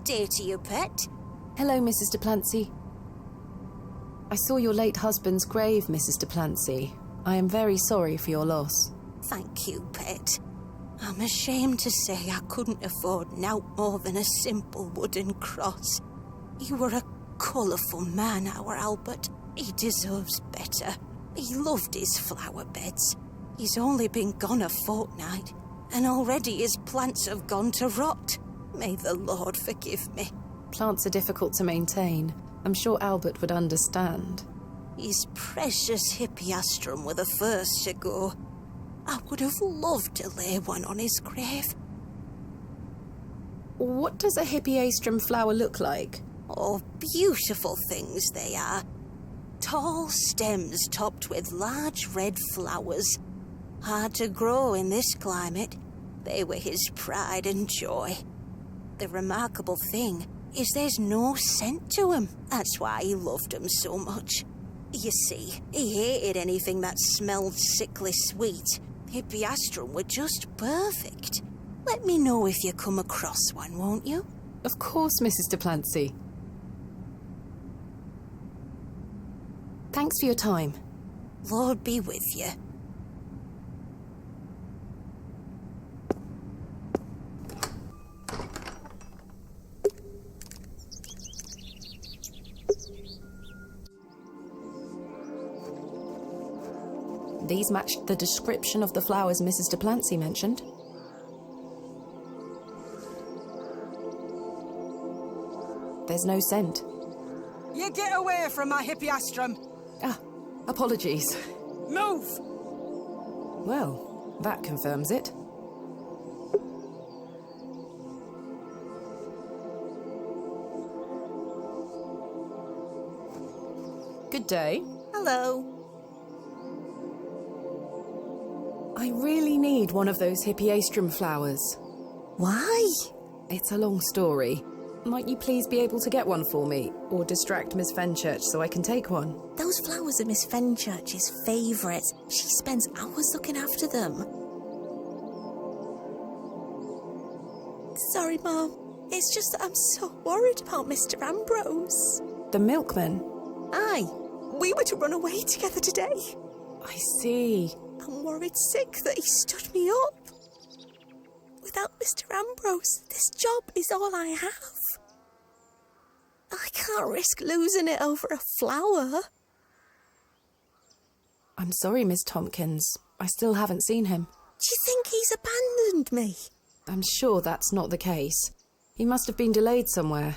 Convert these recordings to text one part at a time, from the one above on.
day to you, pet. Hello, Mrs. de Plancy. I saw your late husband's grave, Mrs. de Plancy. I am very sorry for your loss. Thank you, pet. I'm ashamed to say I couldn't afford nowt more than a simple wooden cross. He were a colourful man, our Albert. He deserves better. He loved his flower beds. He's only been gone a fortnight, and already his plants have gone to rot. May the Lord forgive me. Plants are difficult to maintain. I'm sure Albert would understand. His precious hippeastrum were the first to go. I would have loved to lay one on his grave. What does a hippeastrum flower look like? Oh, beautiful things they are. Tall stems topped with large red flowers. Hard to grow in this climate. They were his pride and joy. The remarkable thing is there's no scent to 'em. That's why he loved 'em so much. You see, he hated anything that smelled sickly sweet. Hippeastrum were just perfect. Let me know if you come across one, won't you? Of course, Mrs. de Plancy. Thanks for your time. Lord be with you. These matched the description of the flowers Mrs. de Plancy mentioned. There's no scent. You get away from my hippeastrum! Ah, apologies. Move! Well, that confirms it. Good day. Hello. I really need one of those hippeastrum flowers. Why? It's a long story. Might you please be able to get one for me, or distract Miss Fenchurch so I can take one? Those flowers are Miss Fenchurch's favourites. She spends hours looking after them. Sorry, Mum. It's just that I'm so worried about Mr. Ambrose. The milkman? Aye. We were to run away together today. I see. I'm worried sick that he stood me up. Without Mr. Ambrose, this job is all I have. I can't risk losing it over a flower. I'm sorry, Miss Tompkins. I still haven't seen him. Do you think he's abandoned me? I'm sure that's not the case. He must have been delayed somewhere.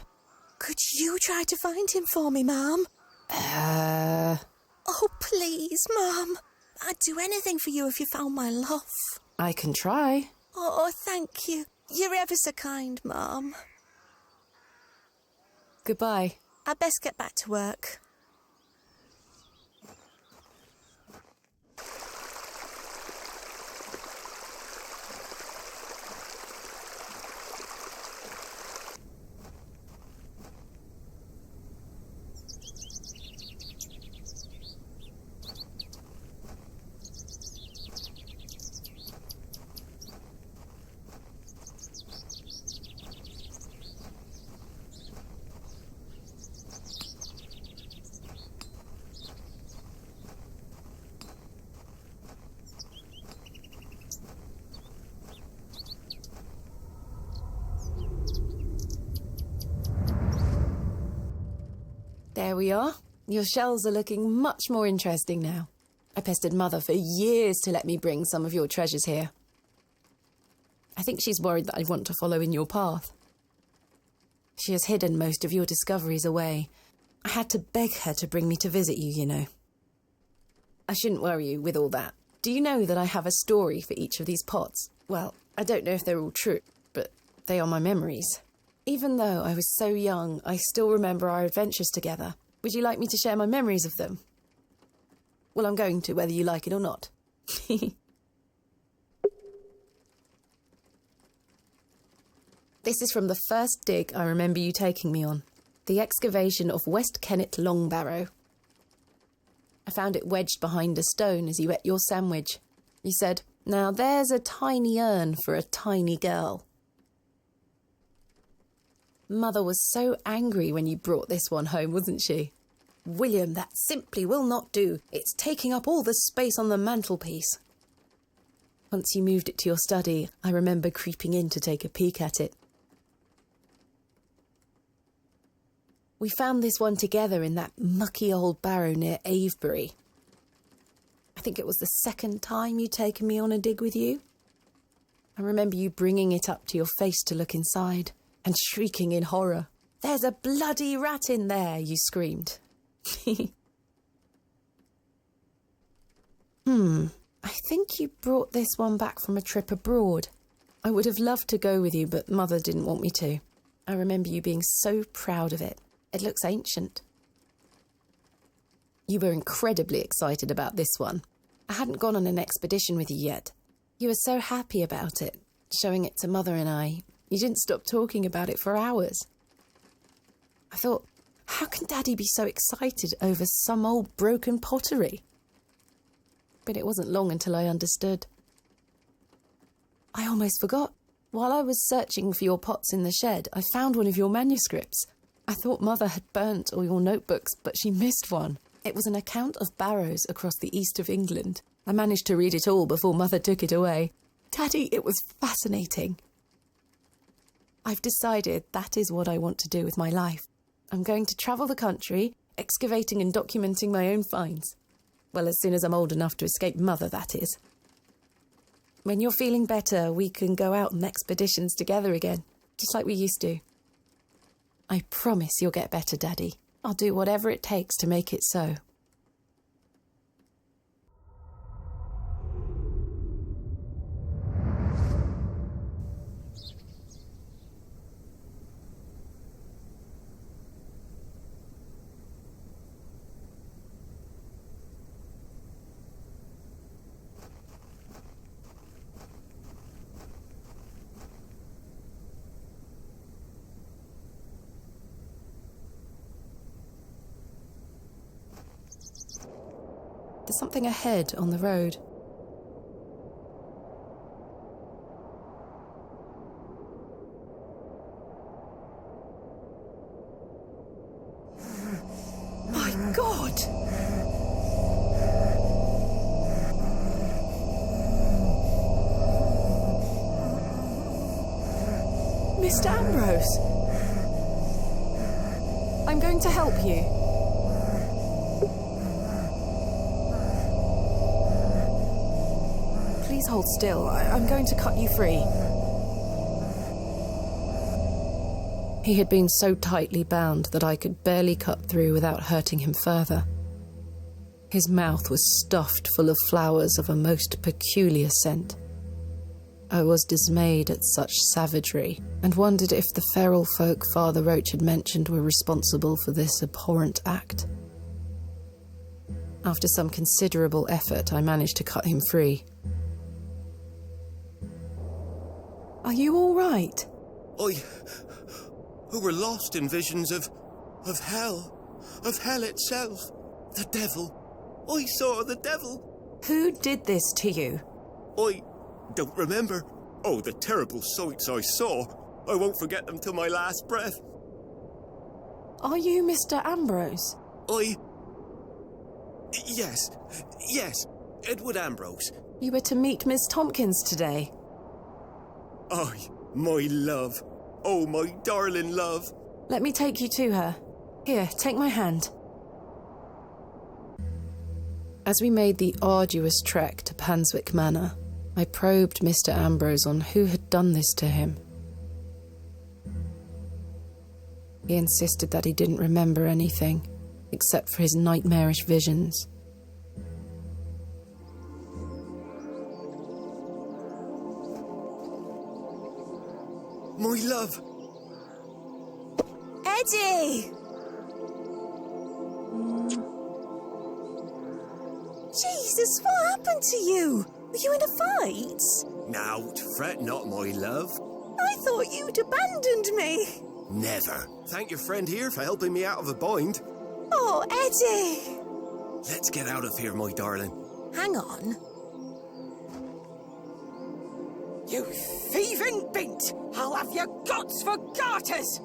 Could you try to find him for me, Mum? Oh, please, Mum. I'd do anything for you if you found my love. I can try. Oh, thank you. You're ever so kind, Mum. Goodbye. I'd best get back to work. There we are. Your shells are looking much more interesting now. I pestered Mother for years to let me bring some of your treasures here. I think she's worried that I want to follow in your path. She has hidden most of your discoveries away. I had to beg her to bring me to visit you, you know. I shouldn't worry you with all that. Do you know that I have a story for each of these pots? Well, I don't know if they're all true, but they are my memories. Even though I was so young, I still remember our adventures together. Would you like me to share my memories of them? Well, I'm going to, whether you like it or not. This is from the first dig I remember you taking me on. The excavation of West Kennet Long Barrow. I found it wedged behind a stone as you ate your sandwich. You said, "Now there's a tiny urn for a tiny girl." Mother was so angry when you brought this one home, wasn't she? William, that simply will not do. It's taking up all the space on the mantelpiece. Once you moved it to your study, I remember creeping in to take a peek at it. We found this one together in that mucky old barrow near Avebury. I think it was the second time you'd taken me on a dig with you. I remember you bringing it up to your face to look inside and shrieking in horror. "There's a bloody rat in there," you screamed. I think you brought this one back from a trip abroad. I would have loved to go with you, but Mother didn't want me to. I remember you being so proud of it. It looks ancient. You were incredibly excited about this one. I hadn't gone on an expedition with you yet. You were so happy about it, showing it to Mother and I. You didn't stop talking about it for hours. I thought, how can Daddy be so excited over some old broken pottery? But it wasn't long until I understood. I almost forgot. While I was searching for your pots in the shed, I found one of your manuscripts. I thought Mother had burnt all your notebooks, but she missed one. It was an account of barrows across the east of England. I managed to read it all before Mother took it away. Daddy, it was fascinating. I've decided that is what I want to do with my life. I'm going to travel the country, excavating and documenting my own finds. Well, as soon as I'm old enough to escape Mother, that is. When you're feeling better, we can go out on expeditions together again, just like we used to. I promise you'll get better, Daddy. I'll do whatever it takes to make it so. There's something ahead on the road. My God! Mr. Ambrose! I'm going to help you. Please hold still. I'm going to cut you free. He had been so tightly bound that I could barely cut through without hurting him further. His mouth was stuffed full of flowers of a most peculiar scent. I was dismayed at such savagery and wondered if the feral folk Father Roach had mentioned were responsible for this abhorrent act. After some considerable effort, I managed to cut him free. Are you all right? Who were lost in visions of hell itself, the devil. I saw the devil. Who did this to you? I don't remember. Oh, the terrible sights I saw. I won't forget them till my last breath. Are you Mr. Ambrose? Yes, Edward Ambrose. You were to meet Miss Tompkins today. Aye, my love. Oh, my darling love. Let me take you to her. Here, take my hand. As we made the arduous trek to Panswick Manor, I probed Mr. Ambrose on who had done this to him. He insisted that he didn't remember anything, except for his nightmarish visions. My love. Eddie! Jesus, what happened to you? Were you in a fight? Now, fret not, my love. I thought you'd abandoned me. Never. Thank your friend here for helping me out of a bind. Oh, Eddie! Let's get out of here, my darling. Hang on. You thieving beast! I'll have your guts for garters!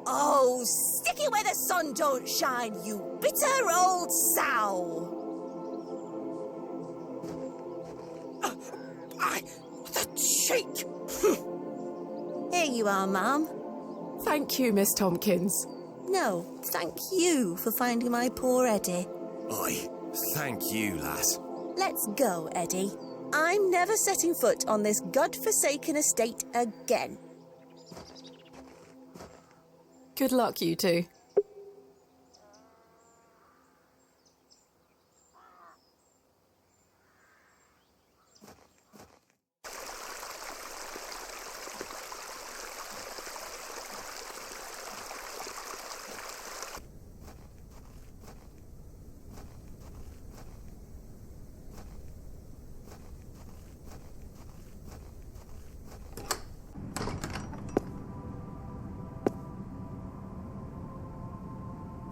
Oh, stick it where the sun don't shine, you bitter old sow! The cheek! Here you are, ma'am. Thank you, Miss Tompkins. No, thank you for finding my poor Eddie. Aye, thank you, lass. Let's go, Eddie. I'm never setting foot on this god-forsaken estate again. Good luck, you two.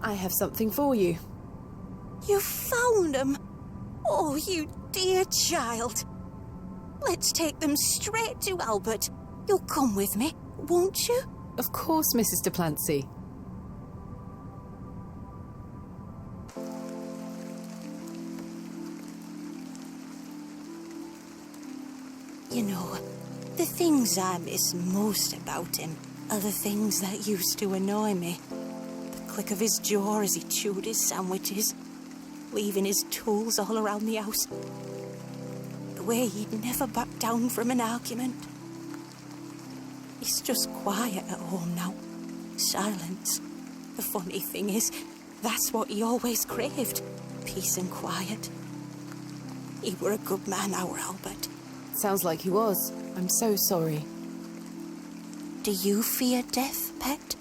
I have something for you. You found them? Oh, you dear child. Let's take them straight to Albert. You'll come with me, won't you? Of course, Mrs. Duplancy. You know, the things I miss most about him are the things that used to annoy me. The click of his jaw as he chewed his sandwiches, leaving his tools all around the house. The way he'd never back down from an argument. He's just quiet at home now. Silence. The funny thing is, that's what he always craved. Peace and quiet. He were a good man, our Albert. Sounds like he was. I'm so sorry. Do you fear death, pet?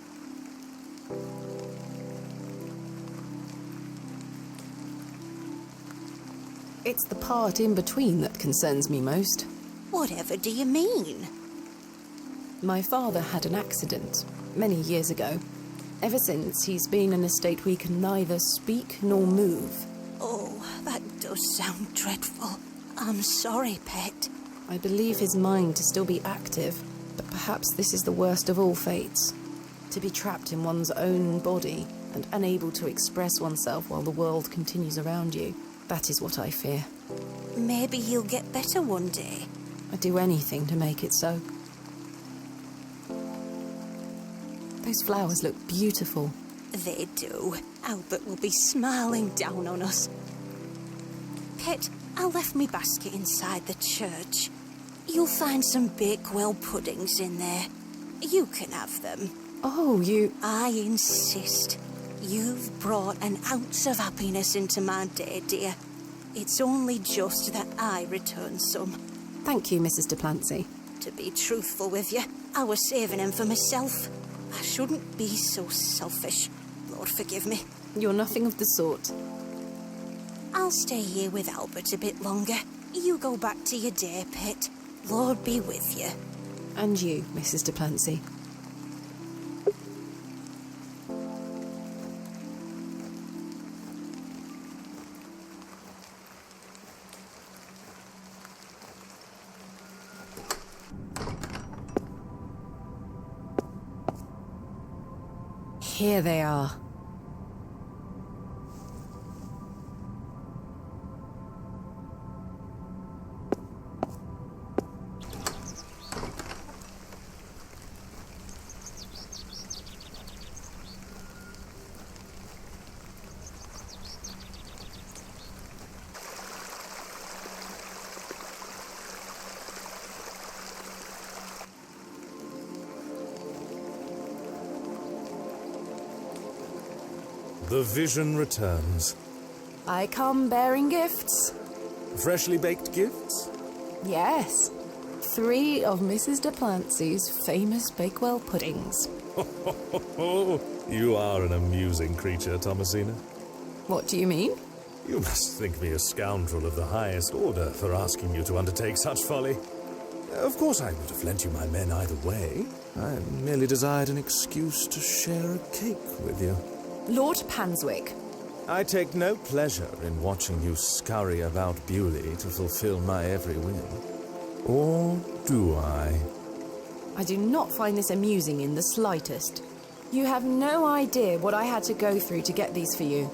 It's the part in between that concerns me most. Whatever do you mean? My father had an accident many years ago. Ever since, he's been in a state where he can neither speak nor move. Oh, that does sound dreadful. I'm sorry, pet. I believe his mind to still be active, but perhaps this is the worst of all fates. To be trapped in one's own body and unable to express oneself while the world continues around you. That is what I fear. Maybe he'll get better one day. I'd do anything to make it so. Those flowers look beautiful. They do. Albert will be smiling down on us. Pet, I left me basket inside the church. You'll find some Bakewell puddings in there. You can have them. Oh, you... I insist. You've brought an ounce of happiness into my day, dear. It's only just that I return some. Thank you, Mrs. Duplancy. To be truthful with you, I was saving them for myself. I shouldn't be so selfish. Lord forgive me. You're nothing of the sort. I'll stay here with Albert a bit longer. You go back to your day, Pet. Lord be with you. And you, Mrs. Duplancy. Here they are. The vision returns. I come bearing gifts. Freshly baked gifts? Yes. 3 of Mrs. Duplancy's famous Bakewell puddings. Oh, you are an amusing creature, Thomasina. What do you mean? You must think me a scoundrel of the highest order for asking you to undertake such folly. Of course I would have lent you my men either way. I merely desired an excuse to share a cake with you. Lord Panswick. I take no pleasure in watching you scurry about Bewley to fulfill my every whim. Or do I? I do not find this amusing in the slightest. You have no idea what I had to go through to get these for you.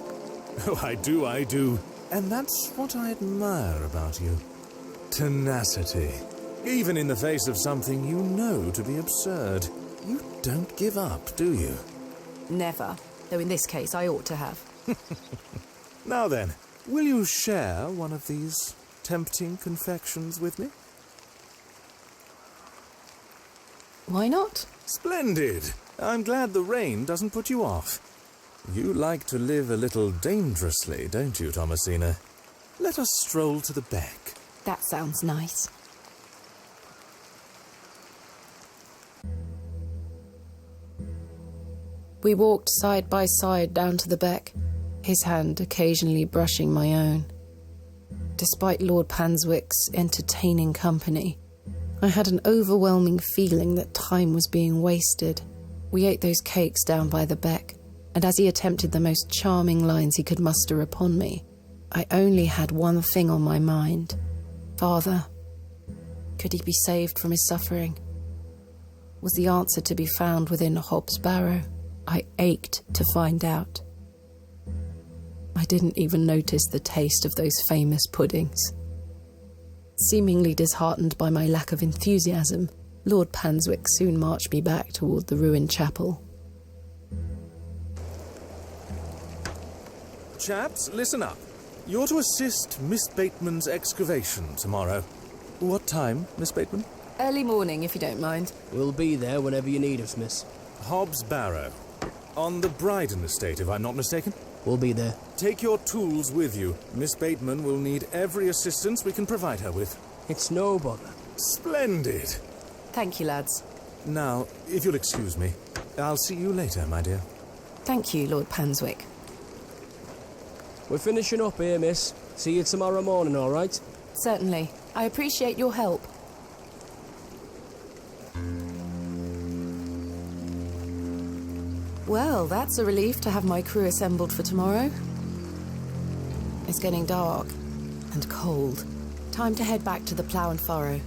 Oh, I do. And that's what I admire about you. Tenacity. Even in the face of something you know to be absurd. You don't give up, do you? Never. Though in this case, I ought to have. Now then, will you share one of these tempting confections with me? Why not? Splendid! I'm glad the rain doesn't put you off. You like to live a little dangerously, don't you, Thomasina? Let us stroll to the beck. That sounds nice. We walked side by side down to the beck, his hand occasionally brushing my own. Despite Lord Panswick's entertaining company, I had an overwhelming feeling that time was being wasted. We ate those cakes down by the beck, and as he attempted the most charming lines he could muster upon me, I only had one thing on my mind. Father. Could he be saved from his suffering? Was the answer to be found within Hobbs Barrow? I ached to find out. I didn't even notice the taste of those famous puddings. Seemingly disheartened by my lack of enthusiasm, Lord Panswick soon marched me back toward the ruined chapel. Chaps, listen up. You're to assist Miss Bateman's excavation tomorrow. What time, Miss Bateman? Early morning, if you don't mind. We'll be there whenever you need us, miss. Hobbs Barrow. On the Bryden estate, if I'm not mistaken. We'll be there. Take your tools with you. Miss Bateman will need every assistance we can provide her with. It's no bother. Splendid. Thank you, lads. Now, if you'll excuse me, I'll see you later, my dear. Thank you, Lord Panswick. We're finishing up here, miss. See you tomorrow morning, all right? Certainly. I appreciate your help. Well, that's a relief to have my crew assembled for tomorrow. It's getting dark and cold. Time to head back to the plough and furrow.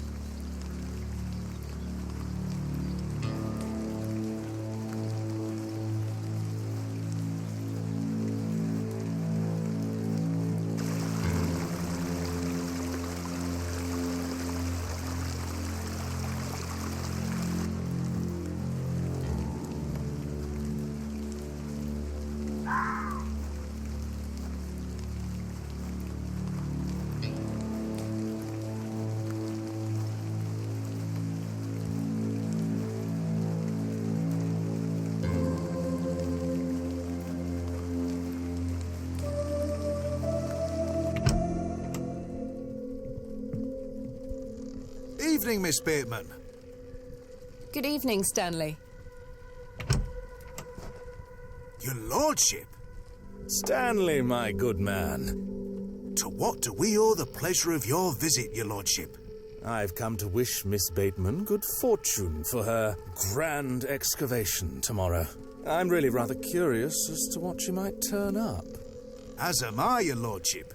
Evening, Miss Bateman. Good evening, Stanley. Your lordship, Stanley, my good man. to what do we owe the pleasure of your visit, your lordship? I've come to wish Miss Bateman good fortune for her grand excavation tomorrow. I'm really rather curious as to what she might turn up. As am I, your lordship.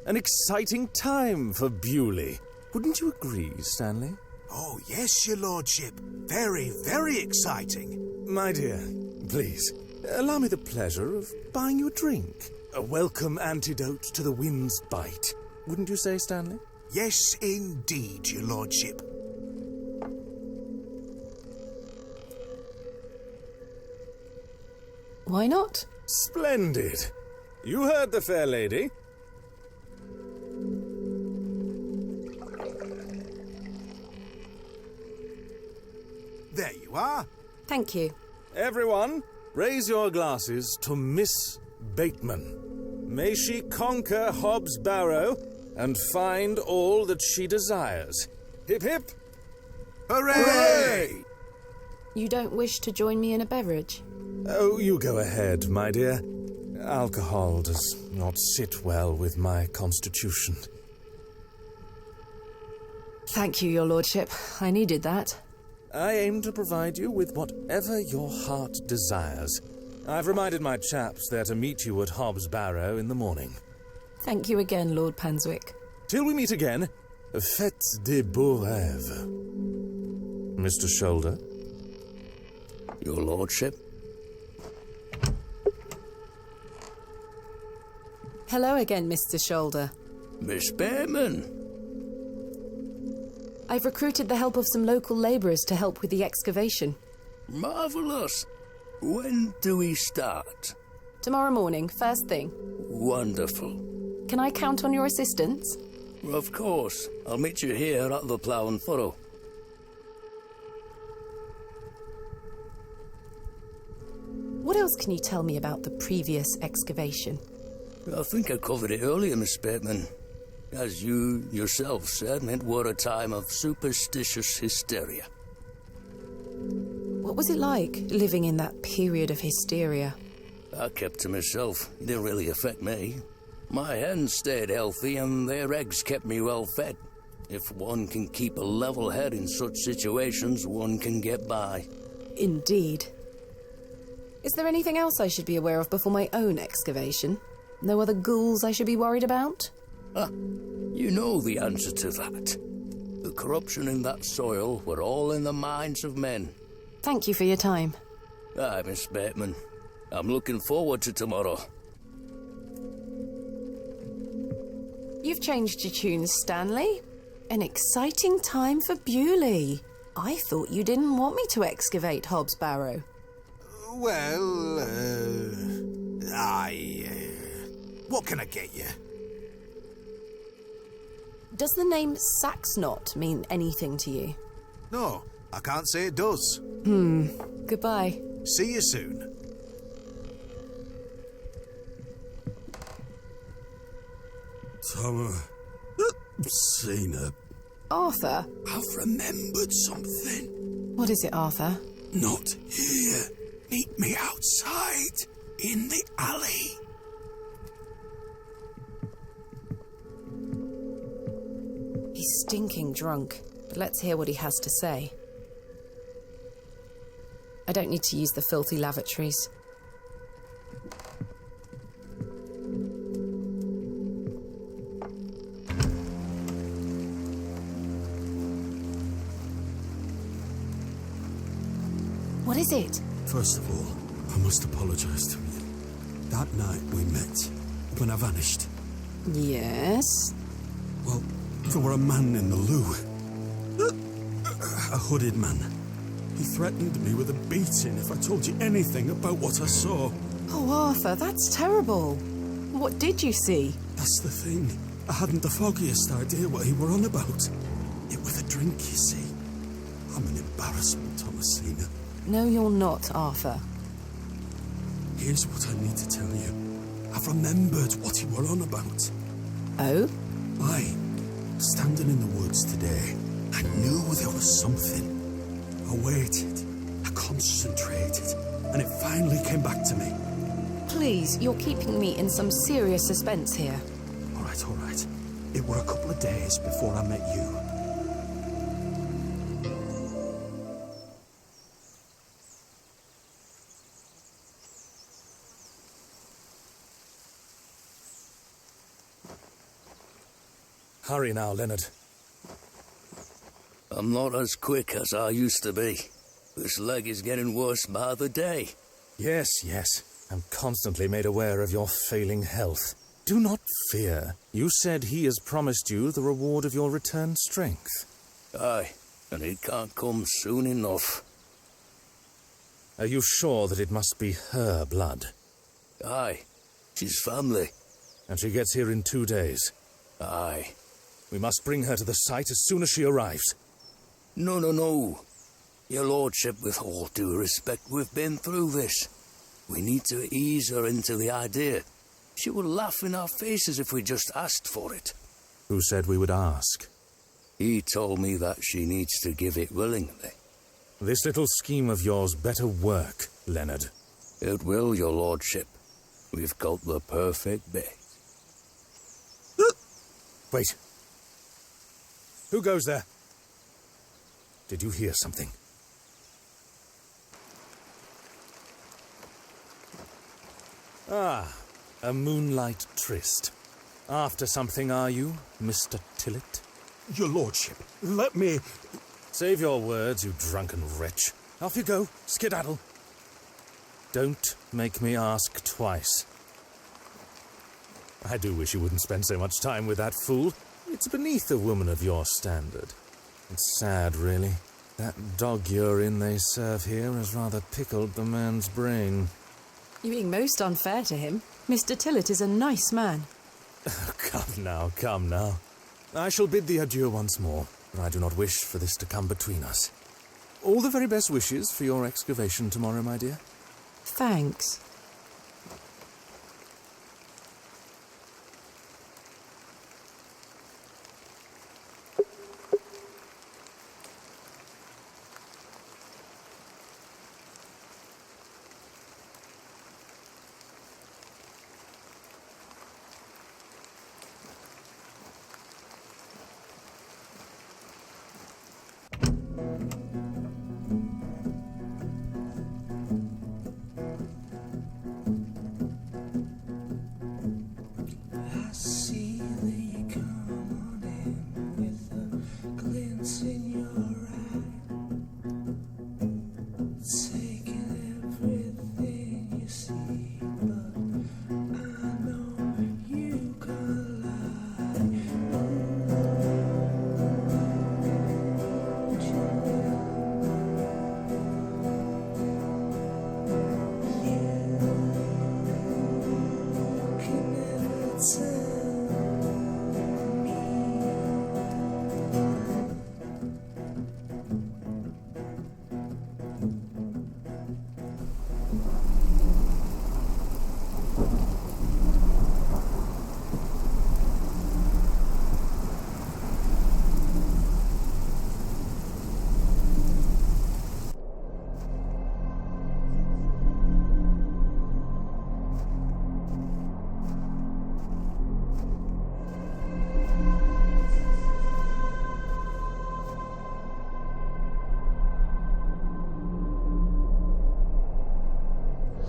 An exciting time for Bewley. Wouldn't you agree, Stanley? Oh, yes, your lordship. Very, very exciting. My dear, please, allow me the pleasure of buying you a drink. A welcome antidote to the wind's bite. Wouldn't you say, Stanley? Yes, indeed, your lordship. Why not? Splendid. You heard the fair lady. There you are. Thank you. Everyone, raise your glasses to Miss Bateman. May she conquer Hobbs Barrow and find all that she desires. Hip hip! Hooray! You don't wish to join me in a beverage? Oh, you go ahead, my dear. Alcohol does not sit well with my constitution. Thank you, your lordship. I needed that. I aim to provide you with whatever your heart desires. I've reminded my chaps they're to meet you at Hobbs Barrow in the morning. Thank you again, Lord Panswick. Till we meet again, faites des beaux rêves. Mr. Shoulder? Your lordship? Hello again, Mr. Shoulder. Miss Bateman. I've recruited the help of some local labourers to help with the excavation. Marvellous. When do we start? Tomorrow morning, first thing. Wonderful. Can I count on your assistance? Of course. I'll meet you here at the Plough and Furrow. What else can you tell me about the previous excavation? I think I covered it earlier, Miss Bateman. As you yourself said, it were a time of superstitious hysteria. What was it like, living in that period of hysteria? I kept to myself. It didn't really affect me. My hens stayed healthy and their eggs kept me well fed. If one can keep a level head in such situations, one can get by. Indeed. Is there anything else I should be aware of before my own excavation? No other ghouls I should be worried about? You know the answer to that. The corruption in that soil were all in the minds of men. Thank you for your time. Aye, Miss Bateman. I'm looking forward to tomorrow. You've changed your tunes, Stanley. An exciting time for Bewley. I thought you didn't want me to excavate Hobbs Barrow. Well, what can I get you? Does the name Saxnot mean anything to you? No, I can't say it does. Goodbye. See you soon. Thomasina, Arthur? I've remembered something. What is it, Arthur? Not here. Meet me outside, in the alley. He's stinking drunk, but let's hear what he has to say. I don't need to use the filthy lavatories. What is it? First of all, I must apologise to you. That night we met, when I vanished. Yes? Well, there were a man in the loo. A hooded man. He threatened me with a beating if I told you anything about what I saw. Oh, Arthur, that's terrible. What did you see? That's the thing. I hadn't the foggiest idea what he were on about. It was a drink, you see. I'm an embarrassment, Thomasina. No, you're not, Arthur. Here's what I need to tell you. I've remembered what he were on about. Oh? Aye. Standing in the woods today, I knew there was something. I waited, I concentrated, and it finally came back to me. Please, you're keeping me in some serious suspense here. All right. It were a couple of days before I met you. Hurry now, Leonard. I'm not as quick as I used to be. This leg is getting worse by the day. Yes. I'm constantly made aware of your failing health. Do not fear. You said he has promised you the reward of your returned strength. Aye, and it can't come soon enough. Are you sure that it must be her blood? Aye, she's family. And she gets here in 2 days? Aye. We must bring her to the site as soon as she arrives. No. Your lordship, with all due respect, we've been through this. We need to ease her into the idea. She would laugh in our faces if we just asked for it. Who said we would ask? He told me that she needs to give it willingly. This little scheme of yours better work, Leonard. It will, your lordship. We've got the perfect bait. Wait. Who goes there? Did you hear something? Ah, a moonlight tryst. After something, are you, Mr. Tillett? Your lordship, let me... Save your words, you drunken wretch. Off you go, skedaddle. Don't make me ask twice. I do wish you wouldn't spend so much time with that fool. It's beneath a woman of your standard. It's sad, really. That dog urine they serve here has rather pickled the man's brain. You're being most unfair to him. Mr. Tillett is a nice man. Come now. I shall bid thee adieu once more, but I do not wish for this to come between us. All the very best wishes for your excavation tomorrow, my dear. Thanks.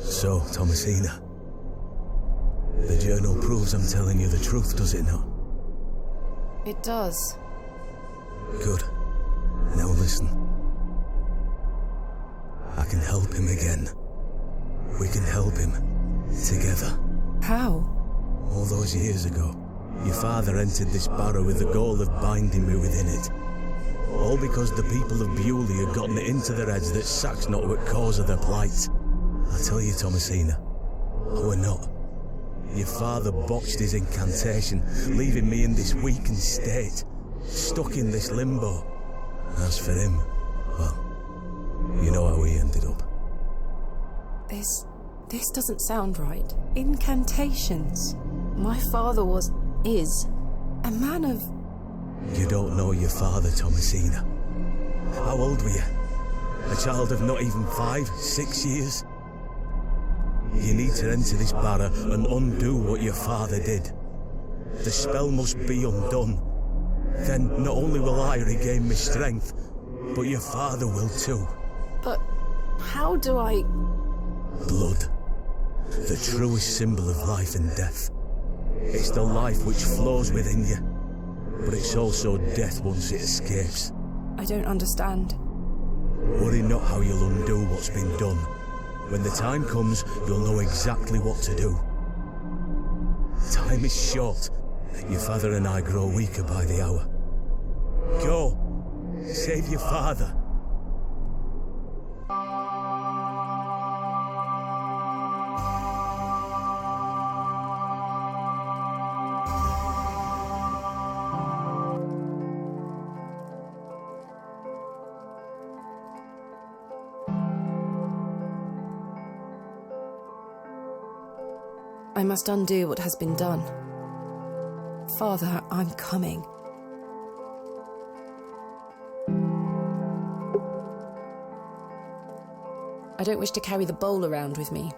So, Thomasina, the journal proves I'm telling you the truth, does it not? It does. Good. Now listen. I can help him again. We can help him. Together. How? All those years ago, your father entered this barrow with the goal of binding me within it. All because the people of Bewley had gotten it into their heads that Sack's not what cause of their plight. I tell you, Thomasina, we're not. Your father botched his incantation, leaving me in this weakened state, stuck in this limbo. As for him, well, you know how he ended up. This doesn't sound right. Incantations. My father is a man of... You don't know your father, Thomasina. How old were you? A child of not even 5, 6 years? You need to enter this barrow and undo what your father did. The spell must be undone. Then not only will I regain my strength, but your father will too. But how do I... Blood. The truest symbol of life and death. It's the life which flows within you, but it's also death once it escapes. I don't understand. Worry not how you'll undo what's been done. When the time comes, you'll know exactly what to do. Time is short. Your father and I grow weaker by the hour. Go. Save your father. I must undo what has been done. Father, I'm coming. I don't wish to carry the bowl around with me.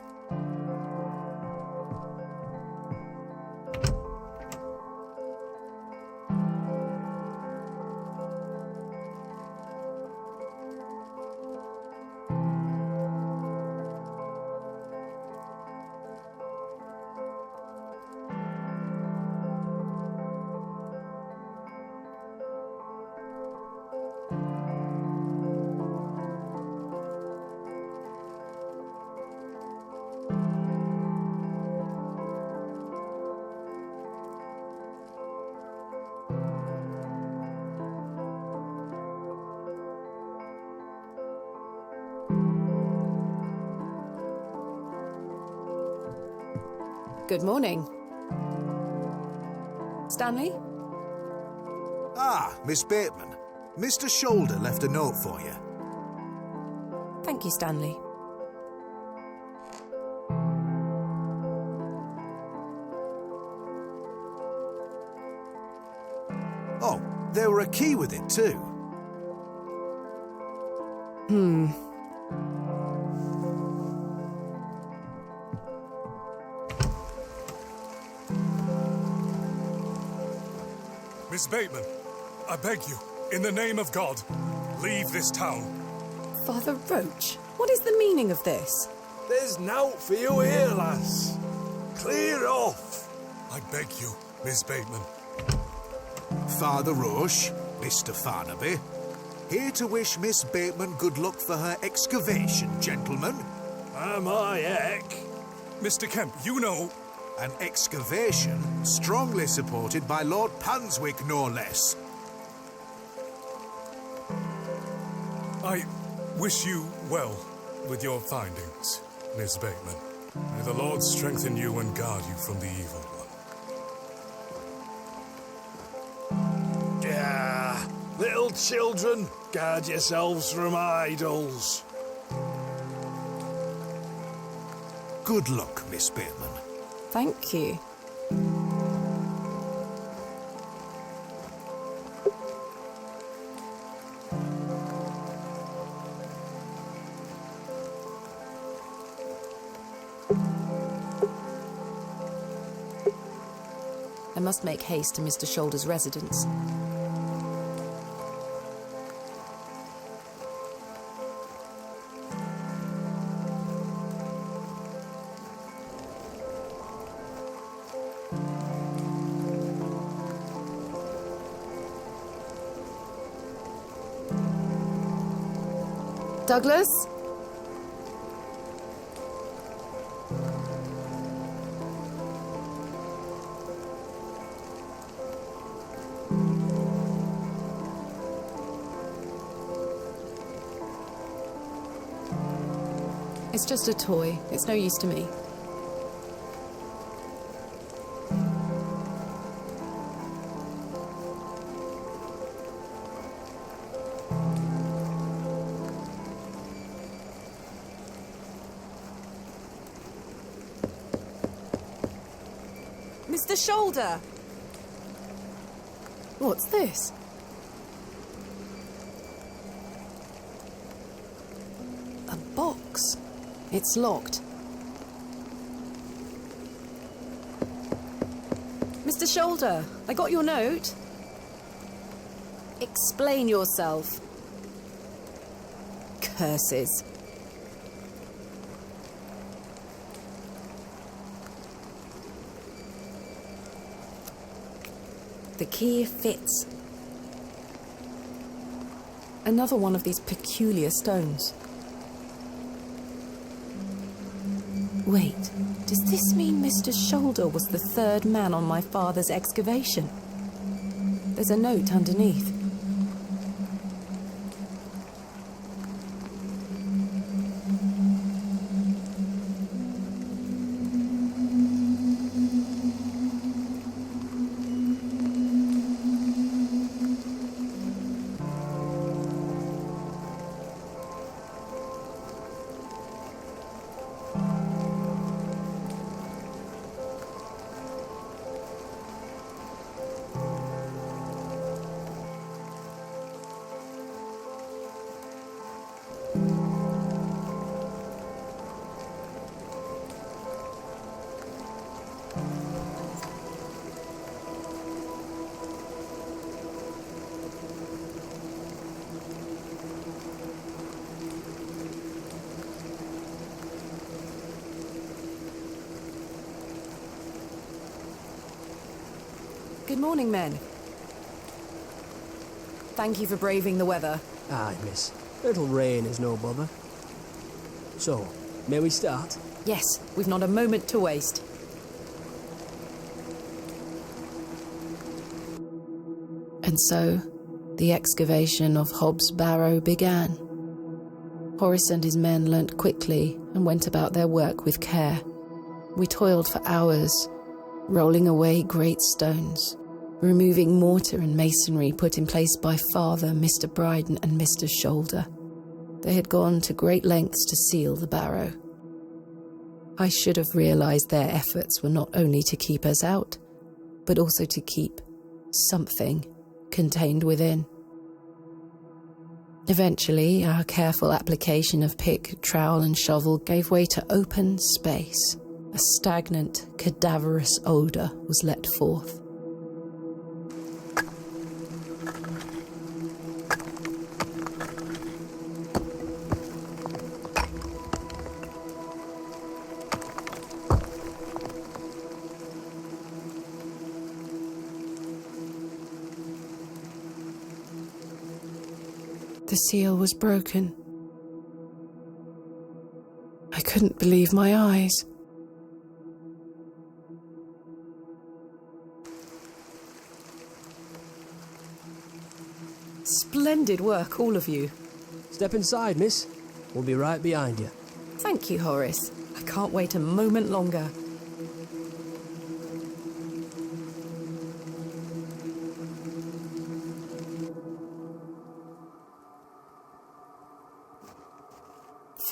Good morning. Stanley? Ah, Miss Bateman. Mr. Shoulder left a note for you. Thank you, Stanley. Oh, there were a key with it too. Miss Bateman, I beg you, in the name of God, leave this town. Father Roach, what is the meaning of this? There's nowt for you here, lass. Clear off. I beg you, Miss Bateman. Father Roche, Mr. Farnaby, here to wish Miss Bateman good luck for her excavation, gentlemen. Am I heck? Mr. Kemp, you know... An excavation strongly supported by Lord Panswick, no less. I wish you well with your findings, Miss Bateman. May the Lord strengthen you and guard you from the evil one. Yeah, little children, guard yourselves from idols. Good luck, Miss Bateman. Thank you. I must make haste to Mr. Shoulder's residence. Douglas? It's just a toy. It's no use to me. Mr. Shoulder! What's this? A box. It's locked. Mr. Shoulder, I got your note. Explain yourself. Curses. The key fits. Another one of these peculiar stones. Wait, does this mean Mr. Shoulder was the third man on my father's excavation? There's a note underneath. Good morning, men. Thank you for braving the weather. Aye, miss. Little rain is no bother. So, may we start? Yes, we've not a moment to waste. And so, the excavation of Hobbs Barrow began. Horace and his men learnt quickly and went about their work with care. We toiled for hours, rolling away great stones, removing mortar and masonry put in place by Father, Mr. Bryden and Mr. Shoulder. They had gone to great lengths to seal the Barrow. I should have realised their efforts were not only to keep us out, but also to keep something contained within. Eventually, our careful application of pick, trowel and shovel gave way to open space. A stagnant, cadaverous odour was let forth. The seal was broken. I couldn't believe my eyes. Splendid work, all of you. Step inside, miss. We'll be right behind you. Thank you, Horace. I can't wait a moment longer.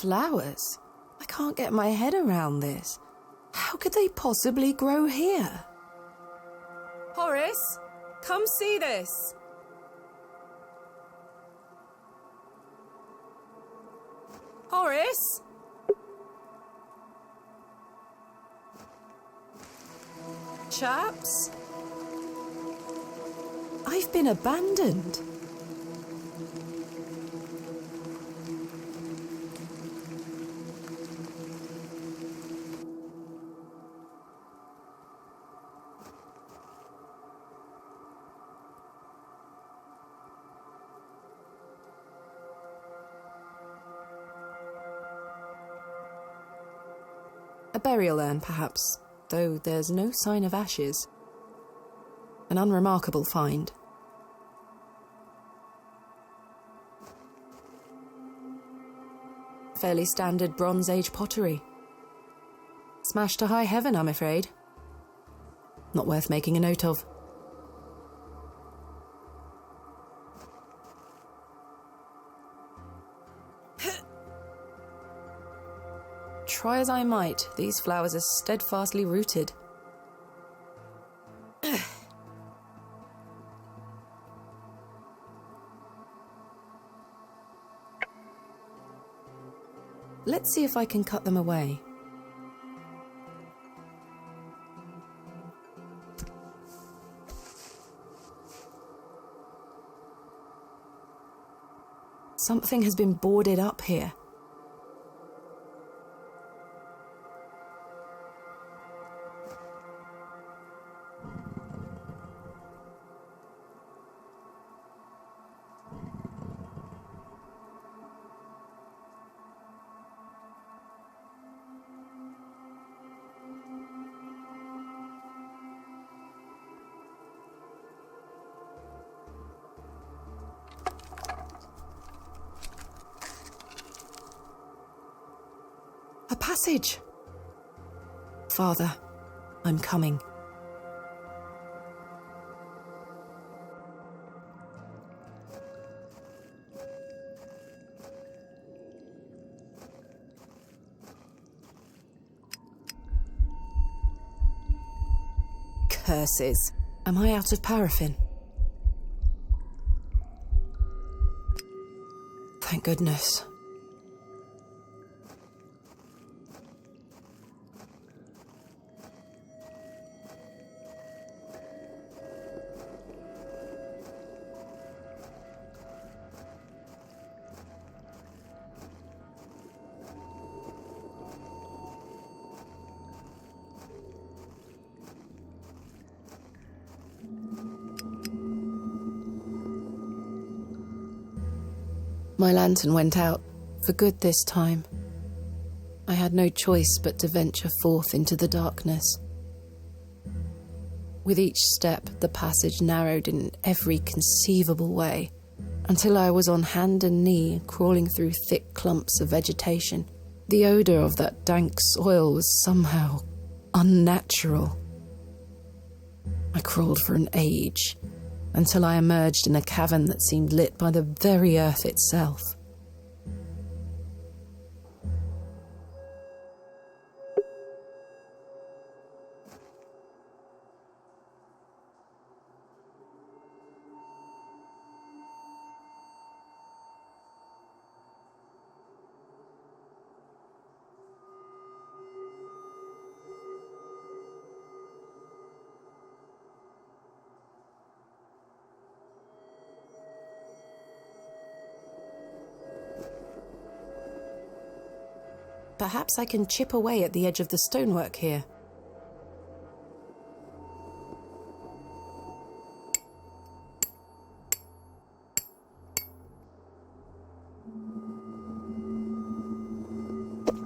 Flowers? I can't get my head around this. How could they possibly grow here? Horace, come see this. Horace? Chaps? I've been abandoned. A burial urn, perhaps, though there's no sign of ashes. An unremarkable find. Fairly standard Bronze Age pottery. Smashed to high heaven, I'm afraid. Not worth making a note of. Try as I might, these flowers are steadfastly rooted. Let's see if I can cut them away. Something has been boarded up here. A passage! Father, I'm coming. Curses. Am I out of paraffin? Thank goodness. My lantern went out, for good this time. I had no choice but to venture forth into the darkness. With each step, the passage narrowed in every conceivable way, until I was on hand and knee, crawling through thick clumps of vegetation. The odour of that dank soil was somehow unnatural. I crawled for an age, until I emerged in a cavern that seemed lit by the very earth itself. Perhaps I can chip away at the edge of the stonework here.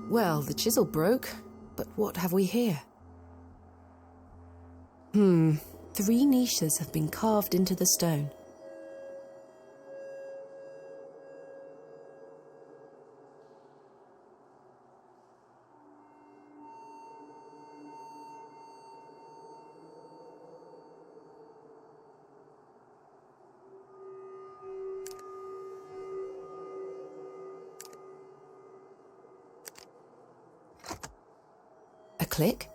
Well, the chisel broke, but what have we here? 3 niches have been carved into the stone. A click.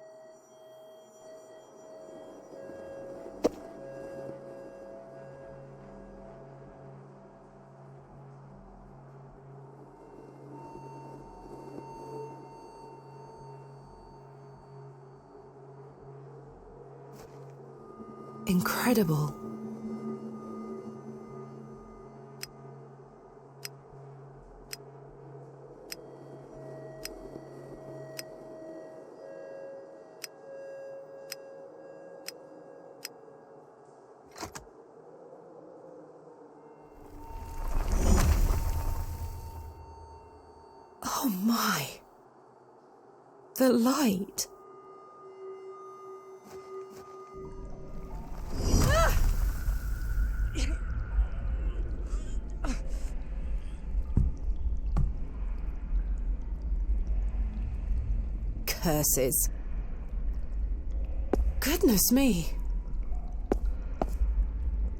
Incredible. Oh my. The light. Curses. Goodness me.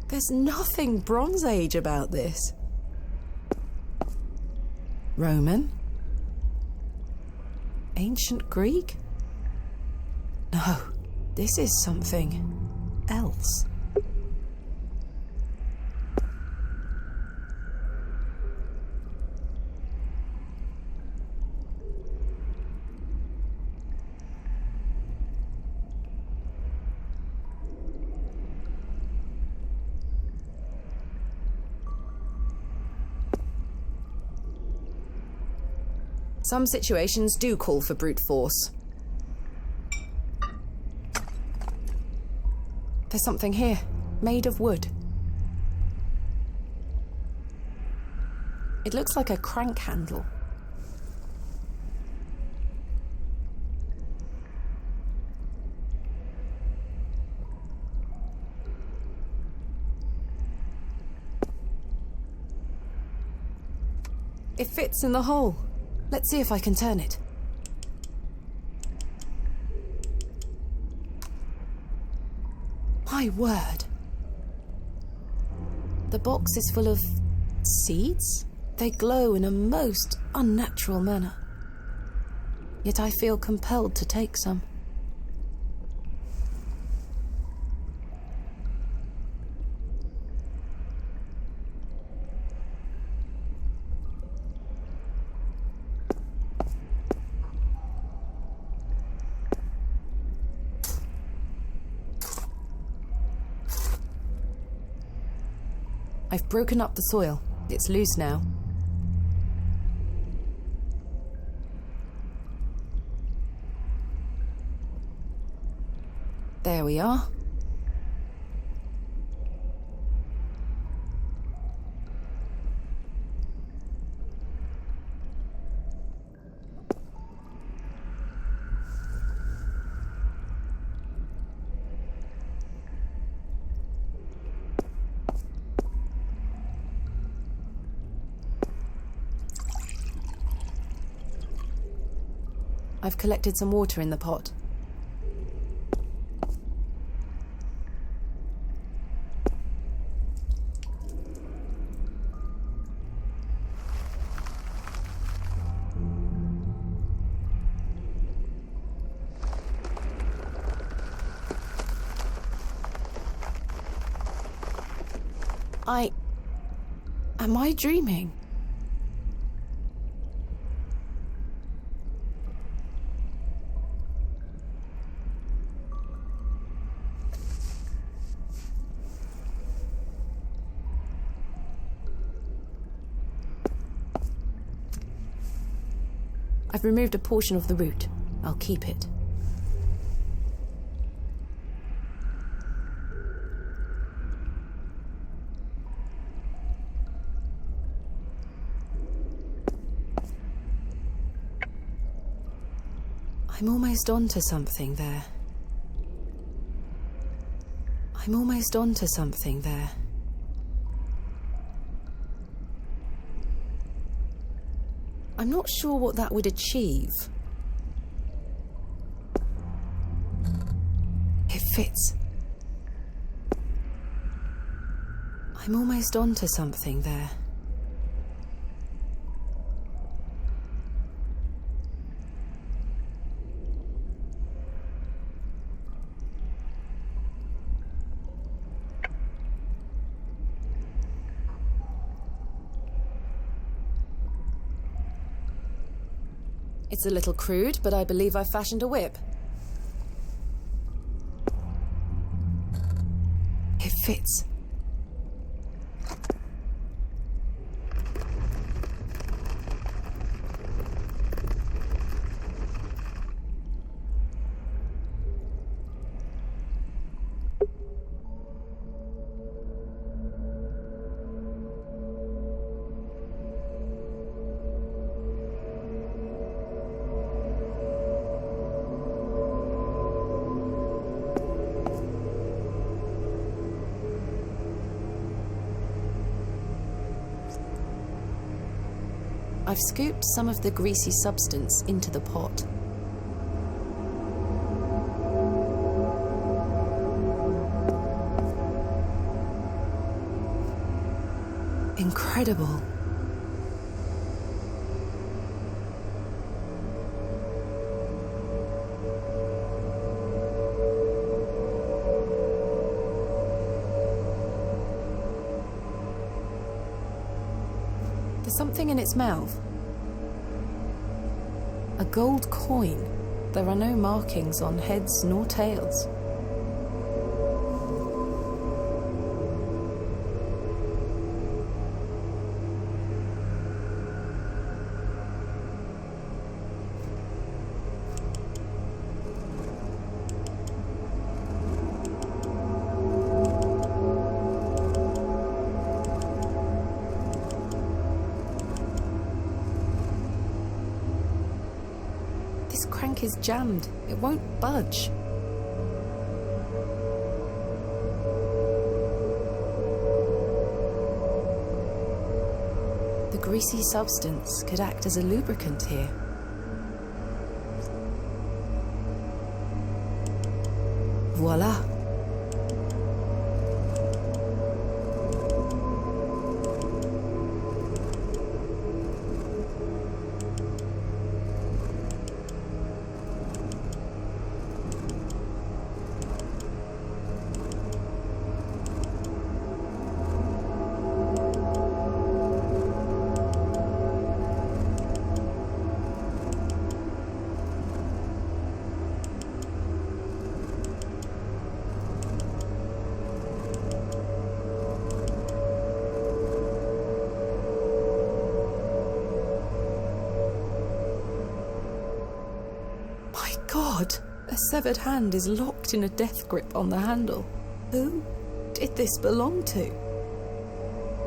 There's nothing Bronze Age about this. Roman? Ancient Greek? No, this is something else. Some situations do call for brute force. There's something here, made of wood. It looks like a crank handle. It fits in the hole. Let's see if I can turn it. My word. The box is full of seeds. They glow in a most unnatural manner. Yet I feel compelled to take some. I've broken up the soil. It's loose now. There we are. I've collected some water in the pot. Am I dreaming? I've removed a portion of the root. I'll keep it. I'm almost onto something there. I'm almost onto something there. I'm not sure what that would achieve. It fits. I'm almost onto something there. It's a little crude, but I believe I've fashioned a whip. It fits. I've scooped some of the greasy substance into the pot. Incredible. There's something in its mouth. A gold coin. There are no markings on heads nor tails. This crank is jammed. It won't budge. The greasy substance could act as a lubricant here. Voila. God, a severed hand is locked in a death grip on the handle. Who did this belong to?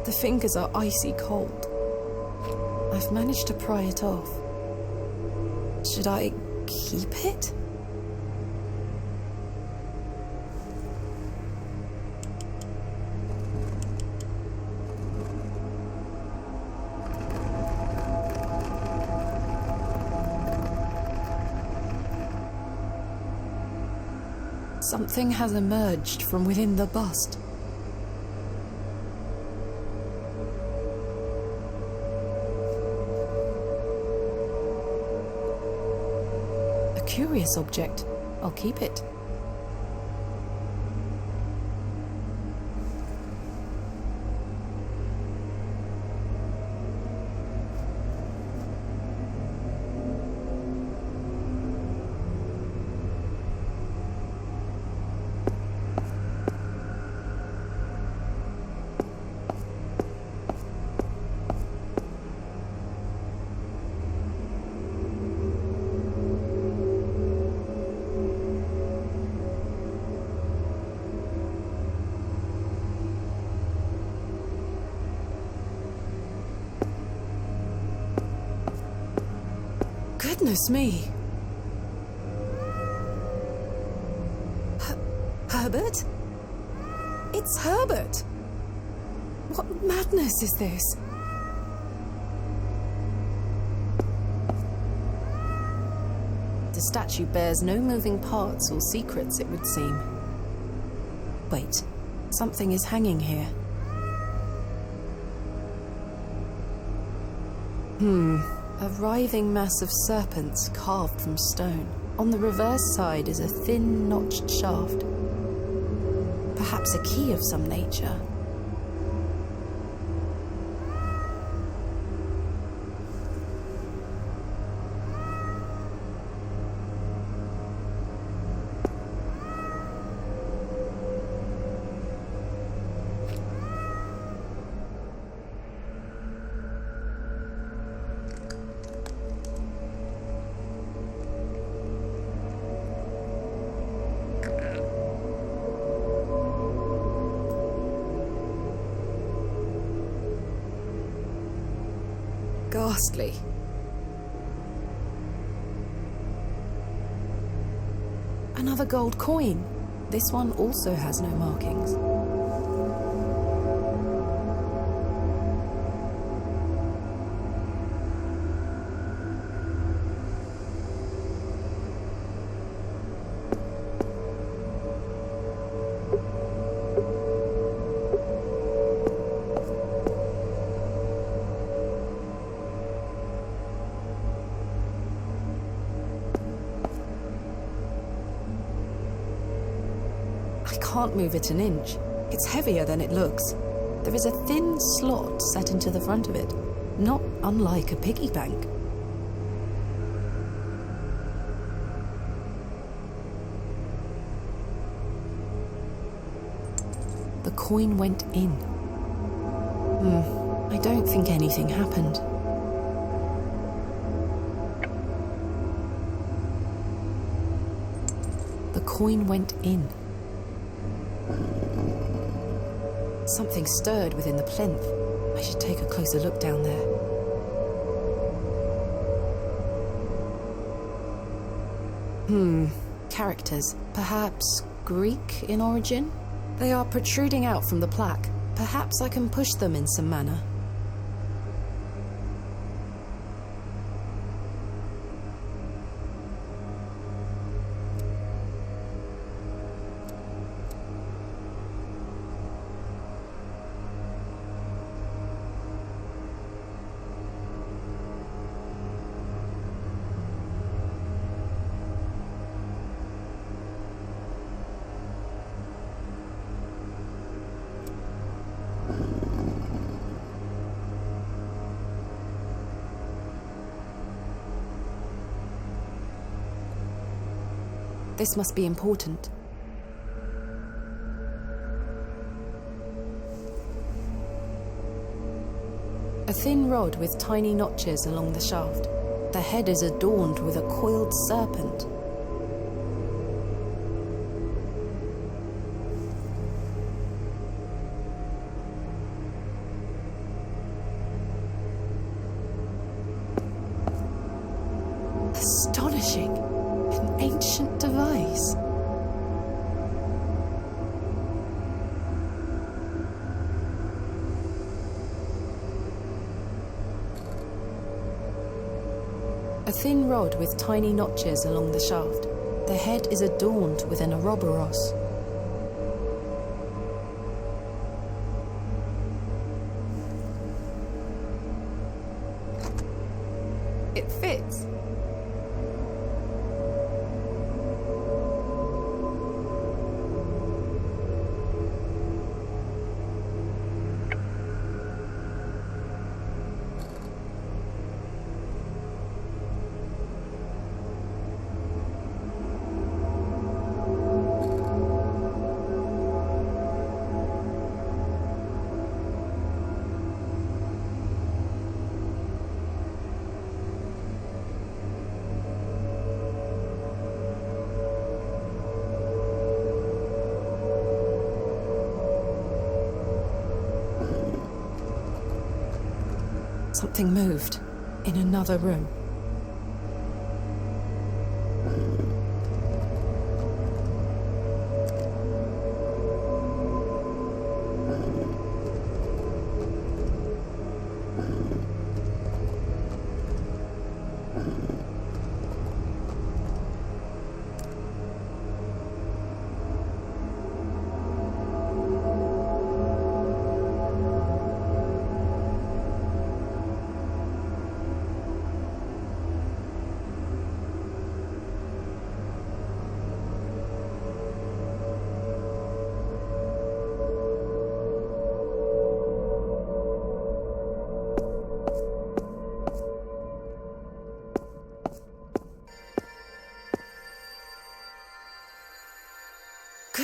The fingers are icy cold. I've managed to pry it off. Should I keep it? Something has emerged from within the bust. A curious object. I'll keep it. Goodness me. Herbert? It's Herbert! What madness is this? The statue bears no moving parts or secrets, it would seem. Wait, something is hanging here. A writhing mass of serpents carved from stone. On the reverse side is a thin, notched shaft. Perhaps a key of some nature. Ghastly. Another gold coin. This one also has no markings. I can't move it an inch. It's heavier than it looks. There is a thin slot set into the front of it, not unlike a piggy bank. The coin went in. I don't think anything happened. The coin went in. Something stirred within the plinth. I should take a closer look down there. Characters. Perhaps Greek in origin? They are protruding out from the plaque. Perhaps I can push them in some manner. This must be important. A thin rod with tiny notches along the shaft. The head is adorned with a coiled serpent. Astonishing! An ancient device. A thin rod with tiny notches along the shaft. The head is adorned with an Ouroboros. It fits. Something moved in another room.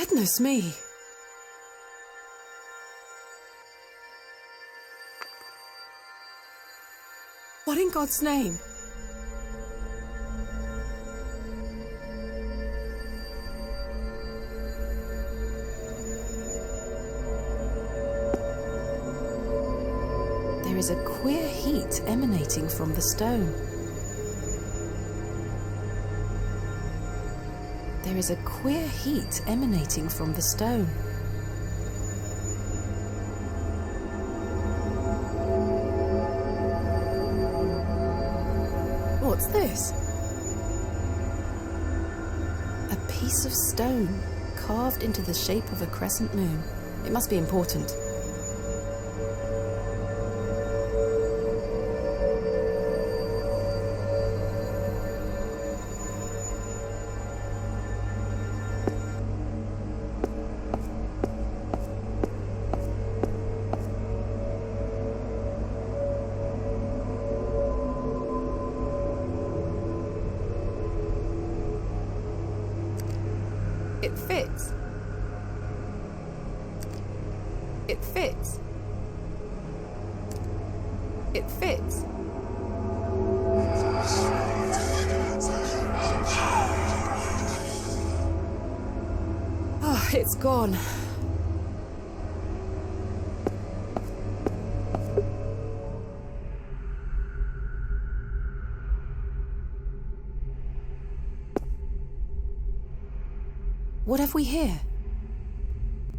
Goodness me. What in God's name? There is a queer heat emanating from the stone. There is a queer heat emanating from the stone. What's this? A piece of stone carved into the shape of a crescent moon. It must be important. It fits. It fits. It fits. Oh, it's gone. What have we here?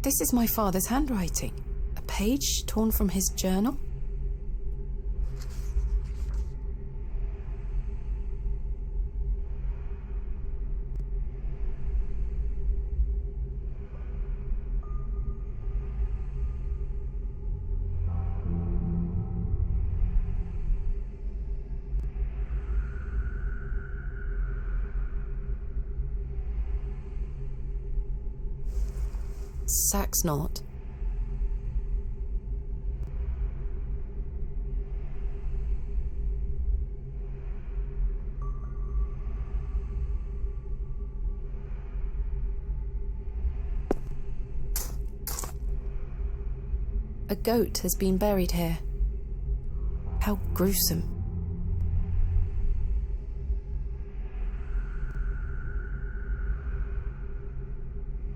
This is my father's handwriting. A page torn from his journal? Sax knot. A goat has been buried here. How gruesome.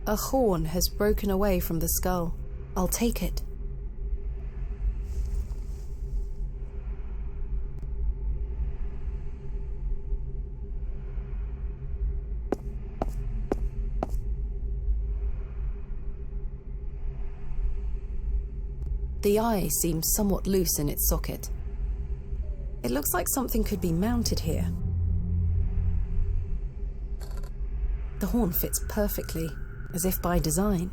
A horn has broken away from the skull. I'll take it. The eye seems somewhat loose in its socket. It looks like something could be mounted here. The horn fits perfectly, as if by design.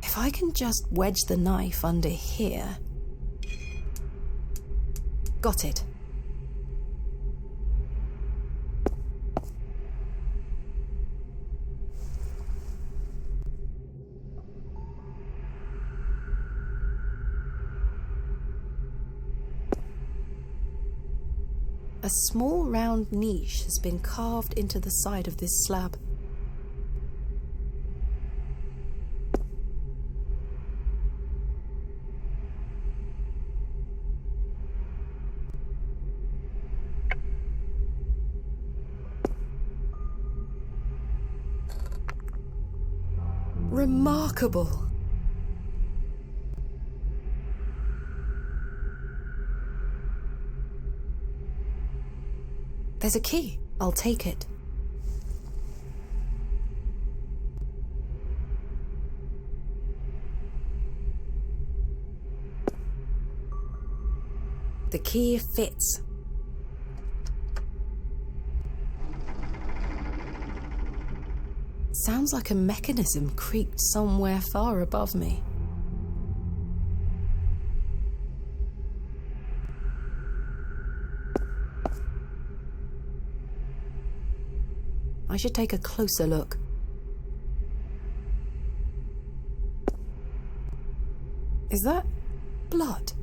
If I can just wedge the knife under here... Got it. A small round niche has been carved into the side of this slab. Remarkable. There's a key. I'll take it. The key fits. Sounds like a mechanism creaked somewhere far above me. I should take a closer look. Is that blood?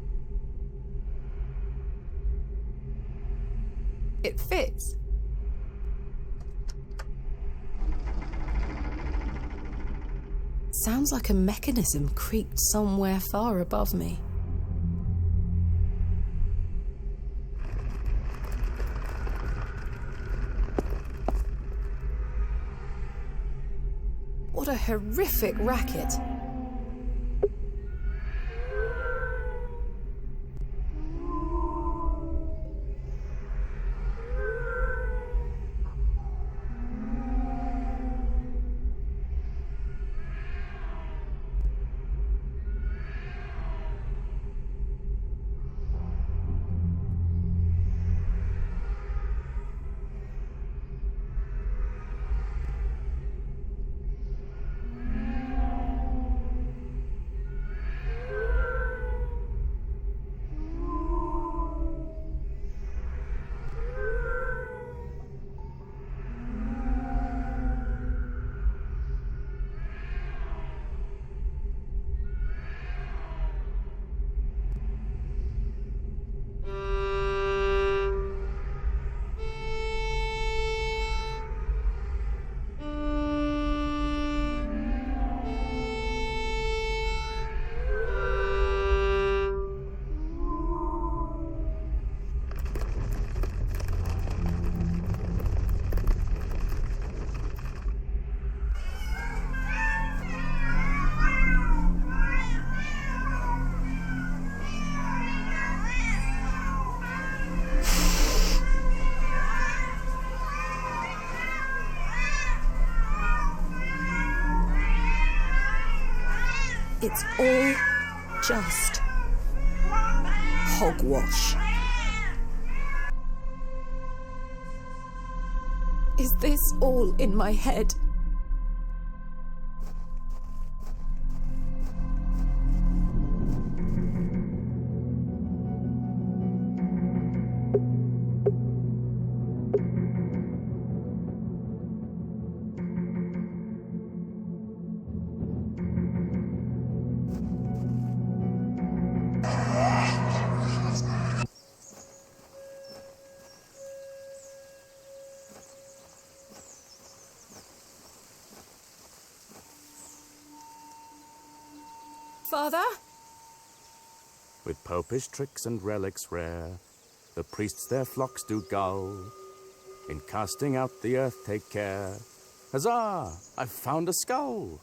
It fits. Sounds like a mechanism creaked somewhere far above me. What a horrific racket. It's all just hogwash. Is this all in my head? Father? With popish tricks and relics rare, the priests their flocks do gull. In casting out the earth take care. Huzzah! I've found a skull!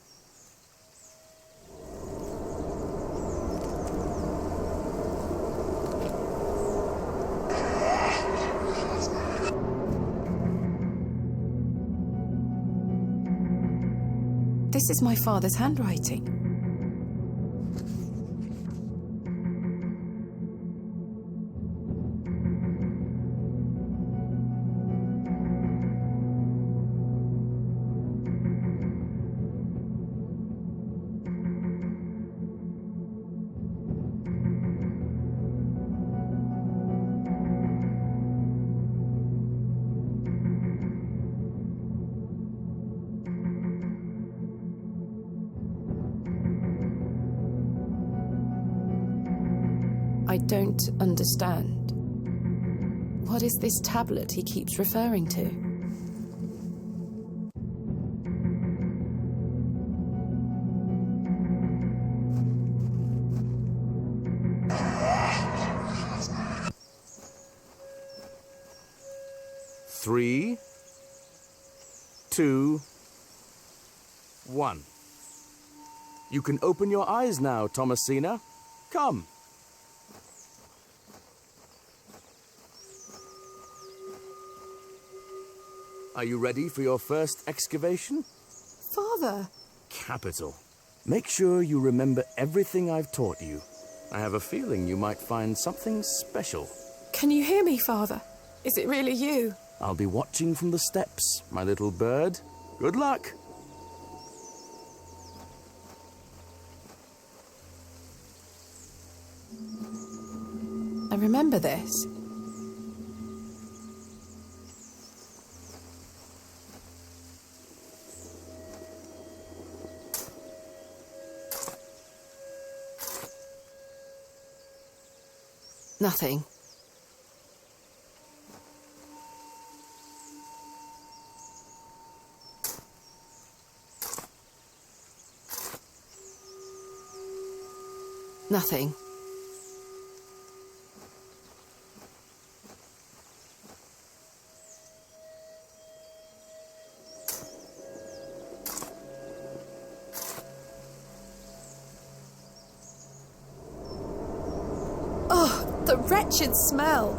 This is my father's handwriting. I don't understand. What is this tablet he keeps referring to? Three, 2, 1. You can open your eyes now, Thomasina. Come. Are you ready for your first excavation? Father! Capital. Make sure you remember everything I've taught you. I have a feeling you might find something special. Can you hear me, Father? Is it really you? I'll be watching from the steps, my little bird. Good luck. I remember this. Nothing. Nothing. Oh, the wretched smell.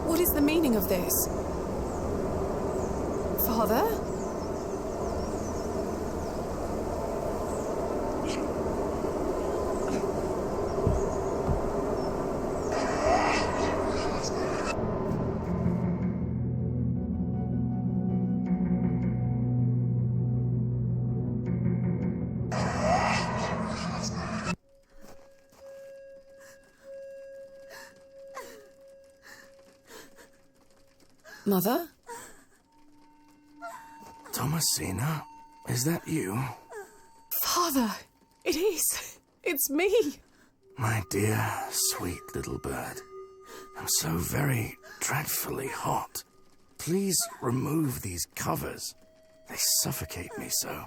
What is the meaning of this? Father? Mother? Thomasina, is that you? Father, it is. It's me. My dear, sweet little bird. I'm so very dreadfully hot. Please remove these covers. They suffocate me so.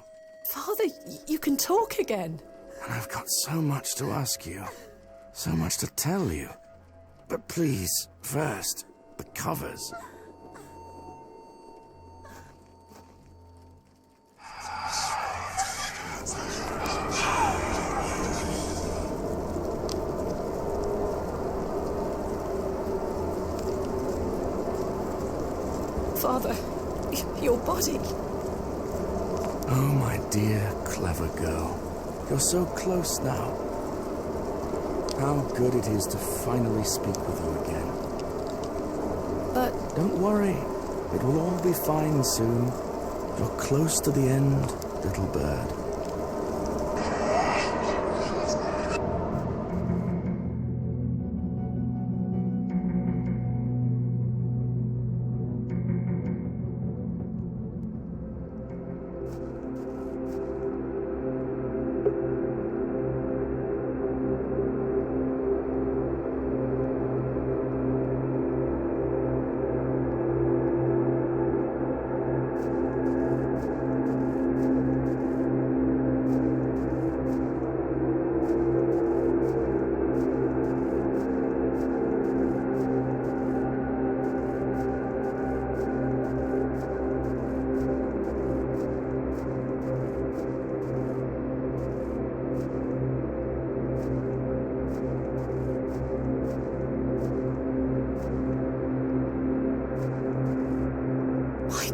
Father, you can talk again. And I've got so much to ask you. So much to tell you. But please, first, the covers. Father, your body. Oh, my dear, clever girl. You're so close now. How good it is to finally speak with you again. But... Don't worry. It will all be fine soon. You're close to the end, little bird.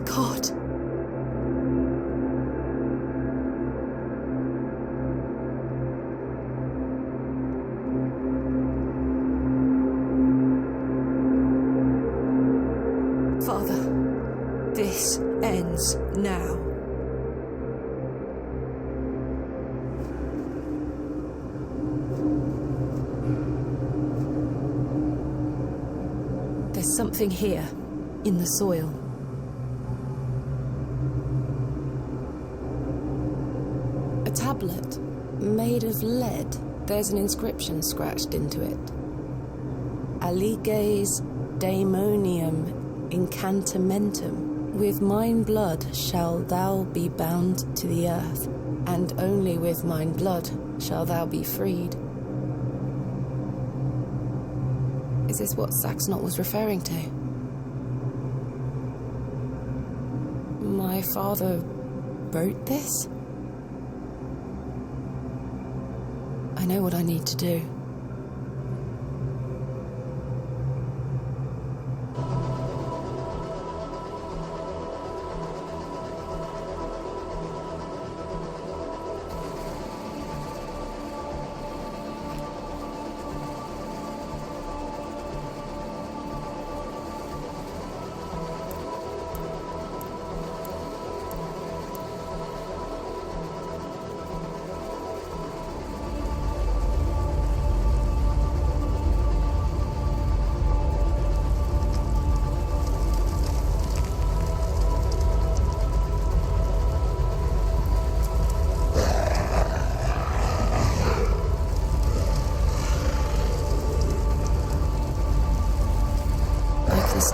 God. Father, this ends now. There's something here, in the soil. A tablet, made of lead. There's an inscription scratched into it. Aliges daemonium incantamentum. With mine blood shall thou be bound to the earth, and only with mine blood shall thou be freed. Is this what Saxnot was referring to? My father wrote this? I know what I need to do.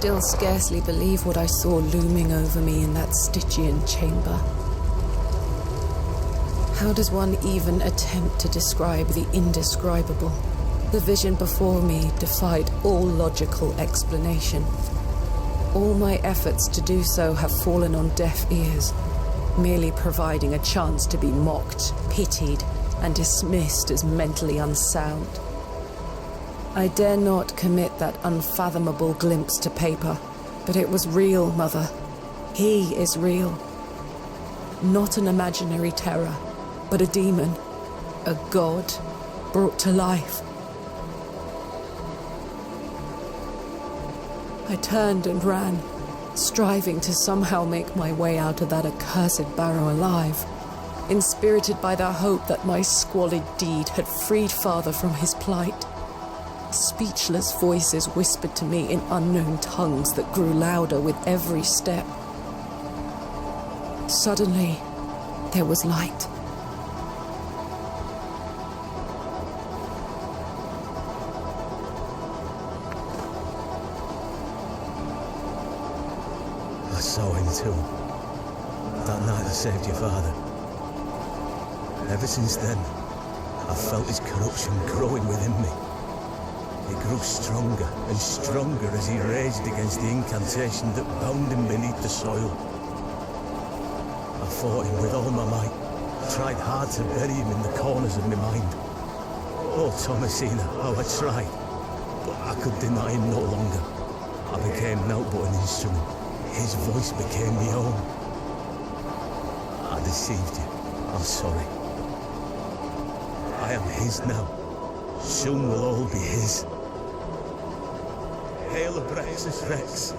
still scarcely believe what I saw looming over me in that Stygian chamber. How does one even attempt to describe the indescribable? The vision before me defied all logical explanation. All my efforts to do so have fallen on deaf ears, merely providing a chance to be mocked, pitied, and dismissed as mentally unsound. I dare not commit that unfathomable glimpse to paper, but it was real, Mother. He is real. Not an imaginary terror, but a demon, a god brought to life. I turned and ran, striving to somehow make my way out of that accursed barrow alive, inspirited by the hope that my squalid deed had freed Father from his plight. Speechless voices whispered to me in unknown tongues that grew louder with every step. Suddenly, there was light. I saw him too. That night I saved your father. Ever since then, I've felt his corruption growing within me. It grew stronger and stronger as he raged against the incantation that bound him beneath the soil. I fought him with all my might, tried hard to bury him in the corners of my mind. Oh, Thomasina, how I tried. But I could deny him no longer. I became naught but an instrument. His voice became my own. I deceived you. I'm sorry. I am his now. Soon we'll all be his. Hail Abraxas Rex.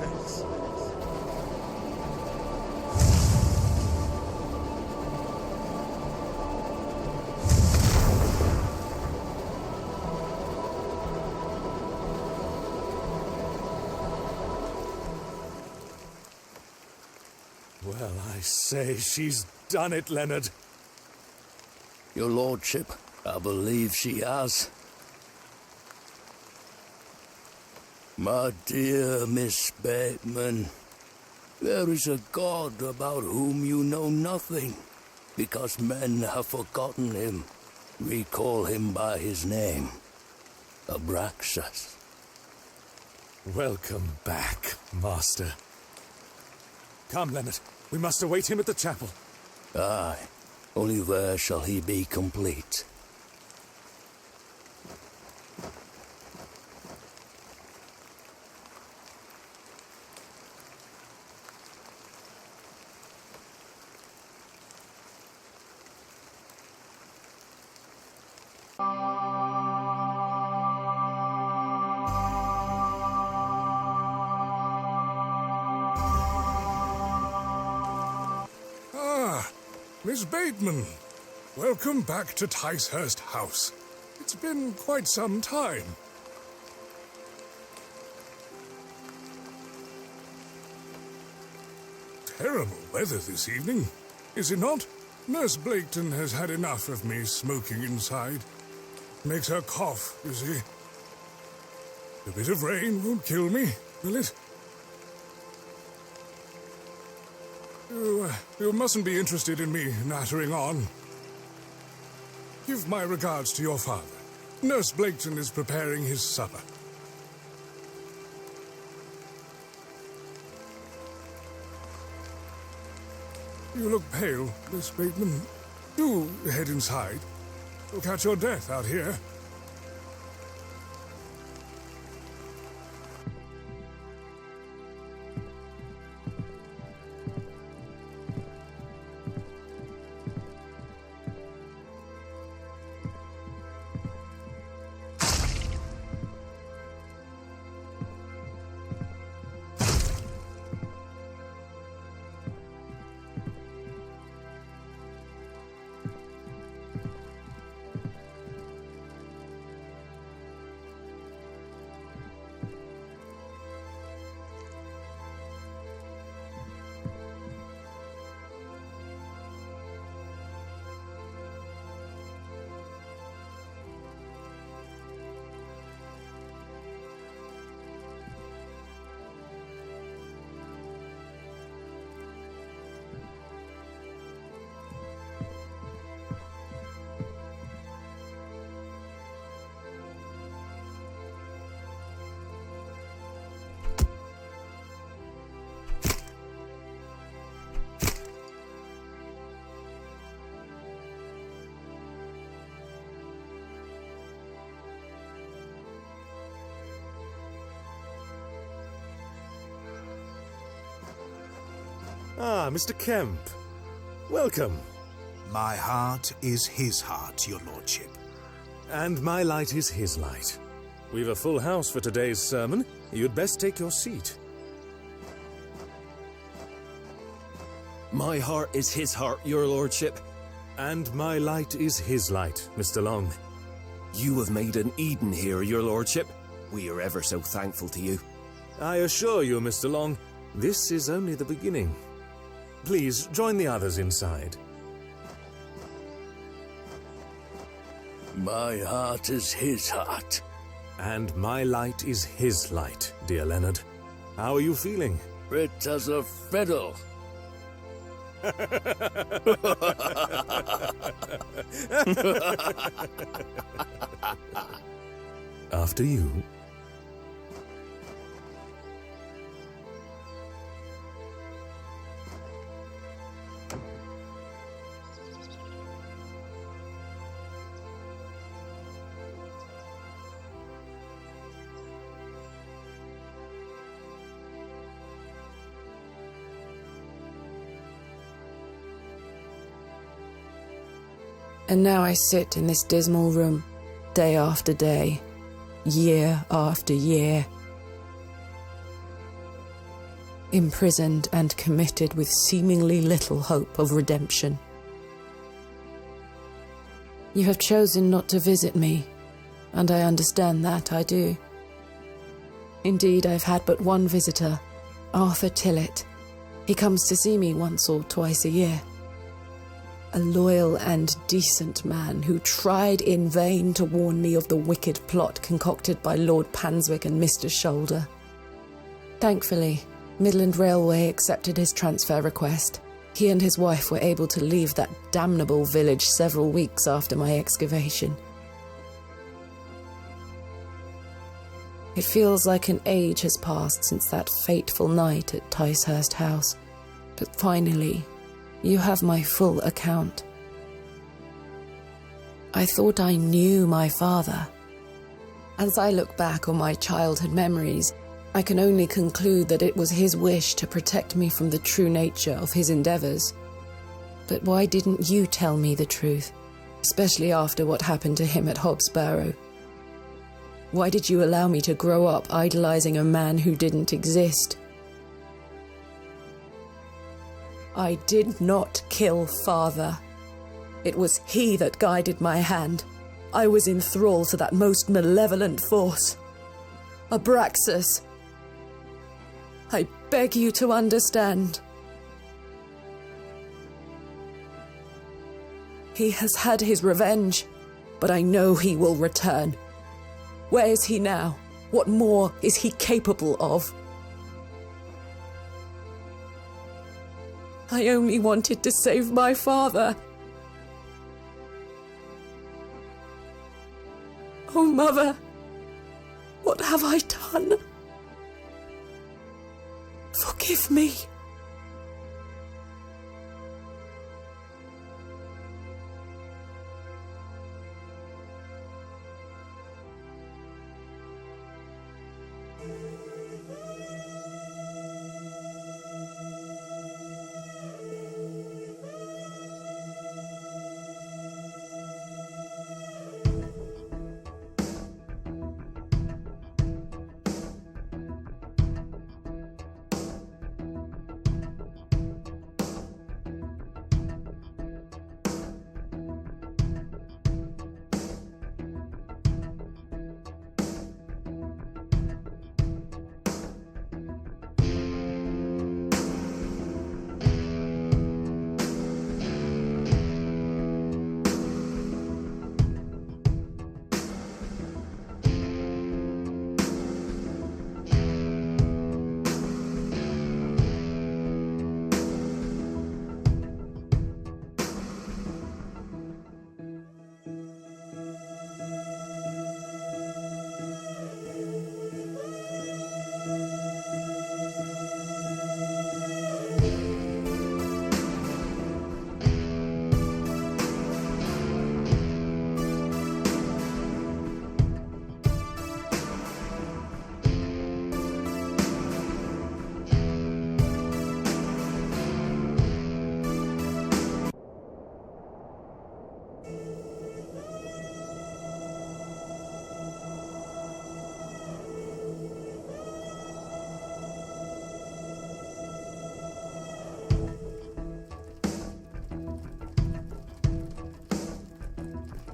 Well, I say, she's done it, Leonard. Your lordship, I believe she has. My dear Miss Bateman, there is a god about whom you know nothing, because men have forgotten him. We call him by his name, Abraxas. Welcome back, Master. Come, Leonard. We must await him at the chapel. Aye, only there shall he be complete. Miss Bateman, welcome back to Ticehurst House. It's been quite some time. Terrible weather this evening, is it not? Nurse Blaketon has had enough of me smoking inside. Makes her cough, you see. A bit of rain won't kill me, will it? You mustn't be interested in me nattering on. Give my regards to your father. Nurse Blaketon is preparing his supper. You look pale, Miss Bateman. Do head inside. You'll catch your death out here. Ah, Mr. Kemp. Welcome. My heart is his heart, your lordship. And my light is his light. We've a full house for today's sermon. You'd best take your seat. My heart is his heart, your lordship. And my light is his light, Mr. Long. You have made an Eden here, your lordship. We are ever so thankful to you. I assure you, Mr. Long, this is only the beginning. Please, join the others inside. My heart is his heart. And my light is his light, dear Leonard. How are you feeling? Fit as a fiddle. After you. And now I sit in this dismal room, day after day, year after year, imprisoned and committed with seemingly little hope of redemption. You have chosen not to visit me, and I understand that, I do. Indeed, I've had but one visitor, Arthur Tillett. He comes to see me once or twice a year. A loyal and decent man who tried in vain to warn me of the wicked plot concocted by Lord Panswick and Mr. Shoulder. Thankfully, Midland Railway accepted his transfer request. He and his wife were able to leave that damnable village several weeks after my excavation. It feels like an age has passed since that fateful night at Ticehurst House, but finally, you have my full account. I thought I knew my father. As I look back on my childhood memories, I can only conclude that it was his wish to protect me from the true nature of his endeavours. But why didn't you tell me the truth, especially after what happened to him at Hobbs Barrow? Why did you allow me to grow up idolising a man who didn't exist? I did not kill father. It was he that guided my hand. I was in thrall to that most malevolent force. Abraxas. I beg you to understand. He has had his revenge, but I know he will return. Where is he now? What more is he capable of? I only wanted to save my father. Oh, Mother, what have I done? Forgive me.